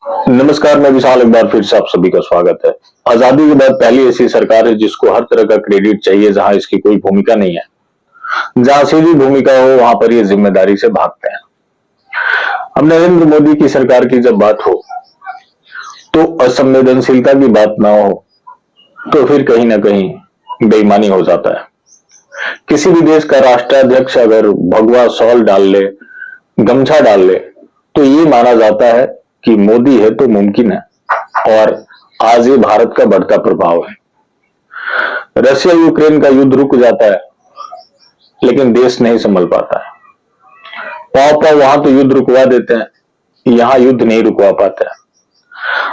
नमस्कार, मैं विशाल। एक बार फिर से आप सभी का स्वागत है। आजादी के बाद पहली ऐसी सरकार है जिसको हर तरह का क्रेडिट चाहिए, जहां इसकी कोई भूमिका नहीं है। जहां सीधी भूमिका हो वहां पर ये जिम्मेदारी से भागते हैं। अब नरेंद्र मोदी की सरकार की जब बात हो तो असंवेदनशीलता की बात ना हो तो फिर कहीं ना कहीं बेईमानी हो जाता है। किसी भी देश का राष्ट्राध्यक्ष अगर भगवा शॉल डाल ले, गमछा डाल ले, तो ये माना जाता है कि मोदी है तो मुमकिन है। और आज ये भारत का बढ़ता प्रभाव है। रशिया यूक्रेन का युद्ध रुक जाता है लेकिन देश नहीं संभल पाता है। पाव पाव वहां तो युद्ध रुकवा देते हैं, यहां युद्ध नहीं रुकवा पाते हैं।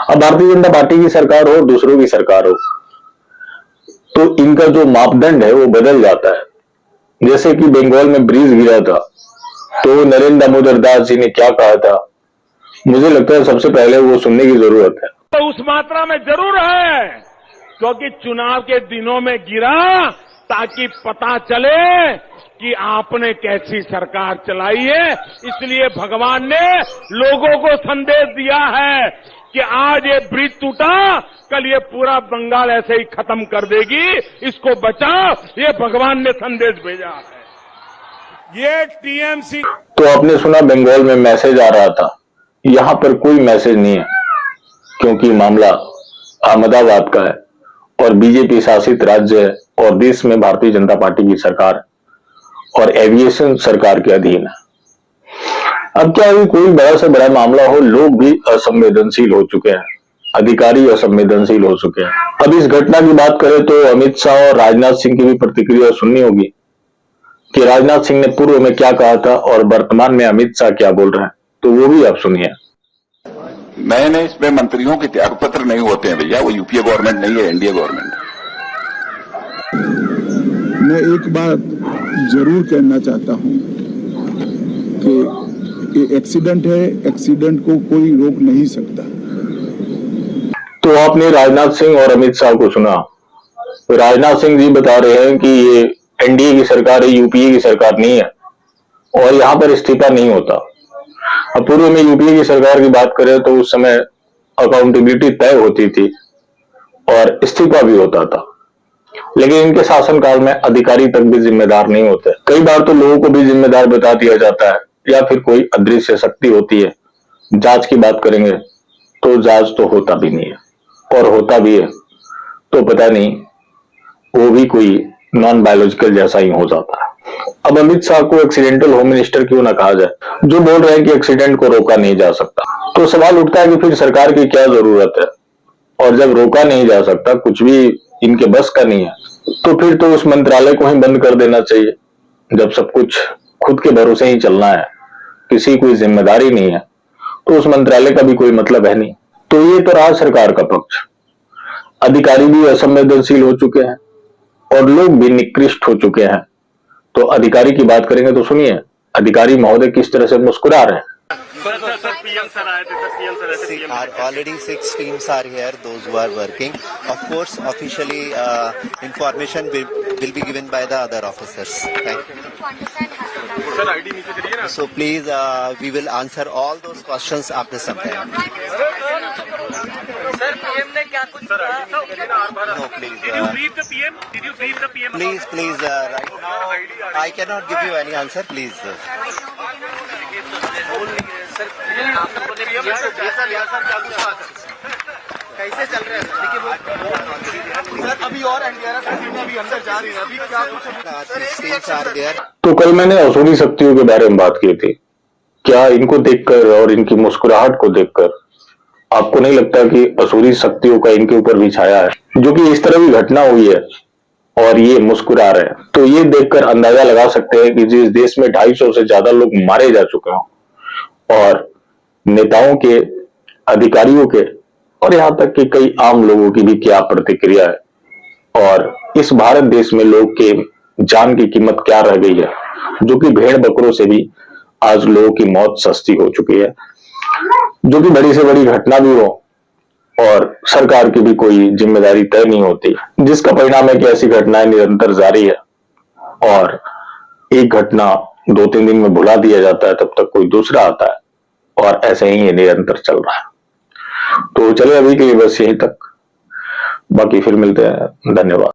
अब भारतीय जनता पार्टी की सरकार हो, दूसरों की सरकार हो, तो इनका जो मापदंड है वो बदल जाता है। जैसे कि बंगाल में ब्रिज गिरा था तो नरेंद्र दामोदर दास जी ने क्या कहा था, मुझे लगता है सबसे पहले वो सुनने की जरूरत है। तो उस मात्रा में जरूर है, क्योंकि चुनाव के दिनों में गिरा ताकि पता चले कि आपने कैसी सरकार चलाई है। इसलिए भगवान ने लोगों को संदेश दिया है कि आज ये ब्रिज टूटा, कल ये पूरा बंगाल ऐसे ही खत्म कर देगी, इसको बचाओ। ये भगवान ने संदेश भेजा है। ये टीएमसी तो आपने सुना बंगाल में मैसेज आ रहा था, यहां पर कोई मैसेज नहीं है क्योंकि मामला अहमदाबाद का है और बीजेपी शासित राज्य है और देश में भारतीय जनता पार्टी की सरकार और एविएशन सरकार के अधीन है। अब क्या है, कोई बड़ा से बड़ा मामला हो, लोग भी असंवेदनशील हो चुके हैं, अधिकारी असंवेदनशील हो चुके हैं। अब इस घटना की बात करें तो अमित शाह और राजनाथ सिंह की भी प्रतिक्रिया सुननी होगी कि राजनाथ सिंह ने पूर्व में क्या कहा था और वर्तमान में अमित शाह क्या बोल रहे हैं, तो वो भी आप सुनिए। नए नए इसमें मंत्रियों के त्यागपत्र नहीं होते हैं भैया, वो यूपीए गवर्नमेंट नहीं है, एनडीए गवर्नमेंट है। मैं एक बात जरूर कहना चाहता हूं कि ये एक्सीडेंट है, एक्सीडेंट को कोई रोक नहीं सकता। तो आपने राजनाथ सिंह और अमित शाह को सुना। राजनाथ सिंह जी बता रहे हैं कि ये एनडीए की सरकार है, यूपीए की सरकार नहीं है और यहां पर इस्तीफा नहीं होता। अब पूर्व में यूपीए की सरकार की बात करें तो उस समय अकाउंटेबिलिटी तय होती थी और इस्तीफा भी होता था, लेकिन इनके शासनकाल में अधिकारी तक भी जिम्मेदार नहीं होते। कई बार तो लोगों को भी जिम्मेदार बता दिया जाता है या फिर कोई अदृश्य शक्ति होती है। जांच की बात करेंगे तो जांच तो होता भी नहीं है और होता भी है तो पता नहीं वो भी कोई नॉन बायोलॉजिकल जैसा ही हो जाता है। अब अमित शाह को एक्सीडेंटल होम मिनिस्टर क्यों ना कहा जाए, जो बोल रहे हैं कि एक्सीडेंट को रोका नहीं जा सकता। तो सवाल उठता है कि फिर सरकार की क्या जरूरत है, और जब रोका नहीं जा सकता, कुछ भी इनके बस का नहीं है, तो फिर तो उस मंत्रालय को ही बंद कर देना चाहिए। जब सब कुछ खुद के भरोसे ही चलना है, किसी कोई जिम्मेदारी नहीं है, तो उस मंत्रालय का भी कोई मतलब है नहीं। तो ये तो रहा सरकार का पक्ष। अधिकारी भी असंवेदनशील हो चुके हैं और लोग भी निकृष्ट हो चुके हैं। तो अधिकारी की बात करेंगे तो सुनिए, अधिकारी महोदय किस तरह से मुस्कुरा रहे हैं। See, already 6 teams are here, those who are working. Of course, officially information will be given by the other officers. Thank you. So please, we will answer all those questions after some time. Sir, PM ने क्या कुछ No, please. Did you brief the PM? Did you brief the PM? Please, right now, I cannot give you any answer, please. कैसे चल रहे हैं sir? अभी और NDRF अभी अंदर जा रही है, अभी क्या कुछ? तो कल मैंने असुरी शक्तियों के बारे में बात की थी। क्या इनको देखकर और इनकी मुस्कुराहट को देखकर आपको नहीं लगता कि असुरी शक्तियों का इनके ऊपर भी छाया है, जो कि इस तरह की घटना हुई है और ये मुस्कुरा रहे हैं? तो ये देखकर अंदाजा लगा सकते हैं कि जिस देश में 250 से ज्यादा लोग मारे जा चुके हों और नेताओं के, अधिकारियों के और यहां तक कि कई आम लोगों की भी क्या प्रतिक्रिया है, और इस भारत देश में लोग के जान की कीमत क्या रह गई है, जो कि भेड़ बकरों से भी आज लोगों की मौत सस्ती हो चुकी है, जो कि बड़ी से बड़ी घटना भी हो और सरकार की भी कोई जिम्मेदारी तय नहीं होती, जिसका परिणाम है कि ऐसी घटनाएं निरंतर जारी है और एक घटना 2-3 दिन में भुला दिया जाता है, तब तक कोई दूसरा आता है और ऐसे ही ये निरंतर चल रहा है। तो चलिए अभी के लिए बस यहीं तक, बाकी फिर मिलते हैं। धन्यवाद।